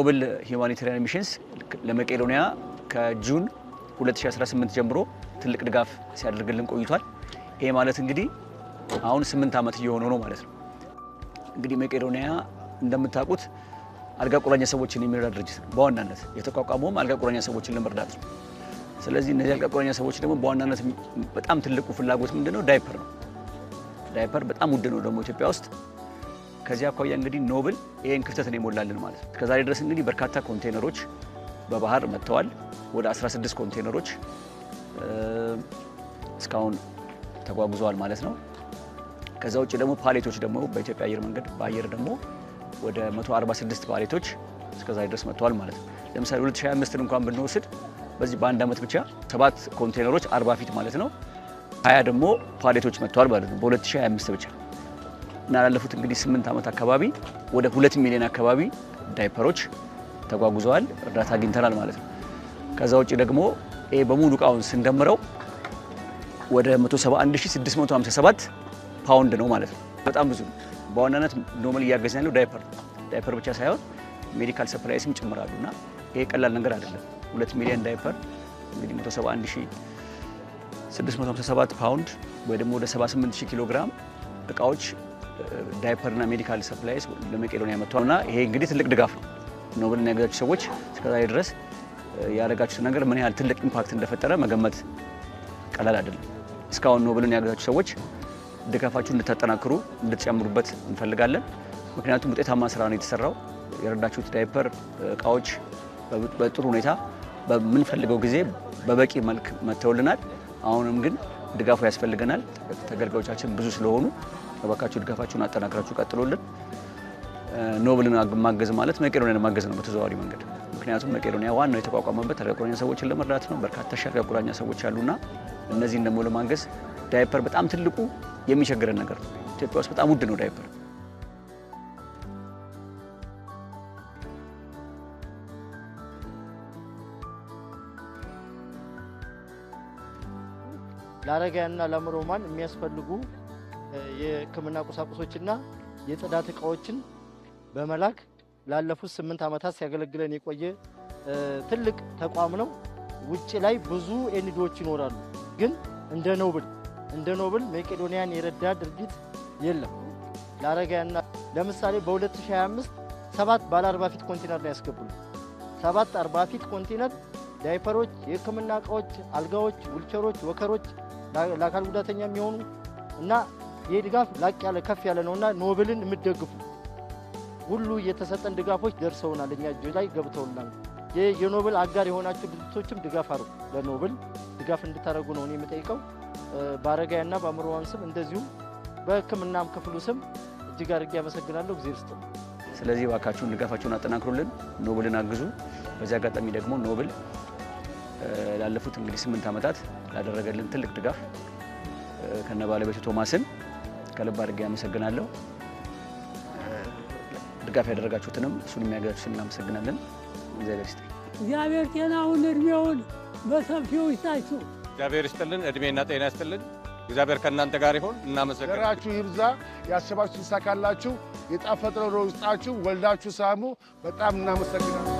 ኖብል ሂዩማኒታሪያን ሚሽንስ ለመቄዶንያ ከጁን 2018 ጀምሮ ትልቅ ድጋፍ ሲያደርግልን ቆይቷል። ይሄ ማለት እንግዲህ አሁን 8 ዓመት እየሆነው ነው ማለት ነው። እንግዲህ መቄዶንያ እንደምታውቁት አልጋ ቁራኛ ሰዎችን የሚረዳ ድርጅት ነው። በዋናነት የተቋቋመውም አልጋ ቁራኛ ሰዎችን ለመርዳት ነው። ስለዚህ እነዚህ አልጋ ቁራኛ ሰዎች ደግሞ በዋናነት በጣም ትልቁ ፍላጎት ምንድነው? ዳይፐር ነው። ዳይፐር በጣም ውድ ነው ደግሞ ኢትዮጵያ ውስጥ። ከዚያ አኳያ እንግዲህ ኖብል ይሄን ክፍተት ነው ይሞላልን ማለት ነው። ከዛሬ ድረስ እንግዲህ በርካታ ኮንቴነሮች በባህር መጥተዋል። ወደ 16 ኮንቴነሮች እስካሁን ተጓጉዘዋል ማለት ነው። ከዛ ውጭ ደግሞ ፓሌቶች ደግሞ በኢትዮጵያ አየር መንገድ በአየር ደግሞ ወደ 146 ፓሌቶች እስከዛሬ ድረስ መጥተዋል ማለት ነው። ለምሳሌ 2025 እንኳን ብንወስድ በዚህ በአንድ ዓመት ብቻ 7 ኮንቴነሮች 40 ፊት ማለት ነው 20 ደግሞ ፓሌቶች መጥተዋል ማለት ነው በ2025 ብቻ። እና ላለፉት እንግዲህ 8 ዓመት አካባቢ ወደ 2 ሚሊዮን አካባቢ ዳይፐሮች ተጓጉዘዋል፣ እርዳታ አግኝተናል ማለት ነው። ከዛ ውጭ ደግሞ ይሄ በሙሉ እቃውን ስንደምረው ወደ 171657 ፓውንድ ነው ማለት ነው። በጣም ብዙ ነው። በዋናነት ኖብል እያገዘን ያለው ዳይፐር ብቻ ሳይሆን ሜዲካል ሰፕላይስም ጭምራሉና ይሄ ቀላል ነገር አይደለም። 2 ሚሊዮን ዳይፐር እንግዲህ 171657 ፓውንድ ወይ ደግሞ ወደ 78000 ኪሎ ግራም እቃዎች ዳይፐርና ሜዲካል ሰፕላይስ ለመቄዶንያ መጥቷልና ይሄ እንግዲህ ትልቅ ድጋፍ ነው። ኖብልን ያገዛችሁ ሰዎች እስከዛሬ ድረስ ያደረጋችሁት ነገር ምን ያህል ትልቅ ኢምፓክት እንደፈጠረ መገመት ቀላል አይደለም። እስካሁን ኖብልን ያገዛችሁ ሰዎች ድጋፋችሁን እንድታጠናክሩ እንድትጨምሩበት እንፈልጋለን። ምክንያቱም ውጤታማ ስራ ነው የተሰራው። የረዳችሁት ዳይፐር እቃዎች በጥሩ ሁኔታ በምንፈልገው ጊዜ በበቂ መልክ መጥተውልናል። አሁንም ግን ድጋፉ ያስፈልገናል። ተገልጋዮቻችን ብዙ ስለሆኑ እባካችሁ ድጋፋችሁን አጠናክራችሁ ቀጥሉልን። ኖብልን ማገዝ ማለት መቄዶንያን ማገዝ ነው በተዘዋዋሪ መንገድ። ምክንያቱም መቄዶንያ ዋናው የተቋቋመበት አልጋ ቁራኛ ሰዎችን ለመርዳት ነው። በርካታ አልጋ ቁራኛ ሰዎች አሉና እነዚህን ደግሞ ለማገዝ ዳይፐር በጣም ትልቁ የሚቸግረን ነገር ነው። ኢትዮጵያ ውስጥ በጣም ውድ ነው ዳይፐር። ለአረጋውያንና ለአእምሮ ሕሙማን የሚያስፈልጉ የሕክምና ቁሳቁሶችና የጽዳት እቃዎችን በመላክ ላለፉት 8 ዓመታት ሲያገለግለን የቆየ ትልቅ ተቋም ነው። ውጭ ላይ ብዙ ኤንጂኦዎች ይኖራሉ፣ ግን እንደ ኖብል መቄዶንያን የረዳ ድርጅት የለም። ለአረጋውያንና ለምሳሌ በ2025 7 ባለ 40 ፊት ኮንቴነር ነው ያስገቡልን። 7 40 ፊት ኮንቴነር ዳይፐሮች፣ የሕክምና እቃዎች፣ አልጋዎች፣ ዊልቸሮች፣ ወከሮች ለአካል ጉዳተኛ የሚሆኑ እና ይህ ድጋፍ ላቅ ያለ ከፍ ያለ ነውና ኖብልን የምትደግፉ ሁሉ የተሰጠን ድጋፎች ደርሰውናል፣ እኛ እጅ ላይ ገብተውናል። የኖብል አጋር የሆናችሁ ድርጅቶችም ድጋፍ አድርጉ። ለኖብል ድጋፍ እንድታደርጉ ነው እኔ የምጠይቀው። በአረጋውያንና በአእምሮ ሕሙማን ስም እንደዚሁ በሕክምናም ክፍሉ ስም እጅግ አድርጌ ያመሰግናለሁ። እግዚአብሔር ይስጥልኝ። ስለዚህ እባካችሁን ድጋፋችሁን አጠናክሩልን፣ ኖብልን አግዙ። በዚህ አጋጣሚ ደግሞ ኖብል ላለፉት እንግዲህ 8 ዓመታት ላደረገልን ትልቅ ድጋፍ ከነ ባለቤቱ ቶማስን ከልብ አድርጌ ያመሰግናለሁ። ድጋፍ ያደረጋችሁትንም እሱን የሚያገዛችሁትን እናመሰግናለን። እግዚአብሔር ይስጥልኝ። እግዚአብሔር ጤናውን እድሜውን በሰፊው ይስጣችሁ። እግዚአብሔር ይስጥልን፣ እድሜና ጤና ይስጥልን። እግዚአብሔር ከእናንተ ጋር ይሁን። እናመሰግናለን። ዘራችሁ ይብዛ፣ ያሰባችሁ ይሳካላችሁ፣ የጣፈጠ ኑሮ ይስጣችሁ፣ ወልዳችሁ ሳሙ። በጣም እናመሰግናለን።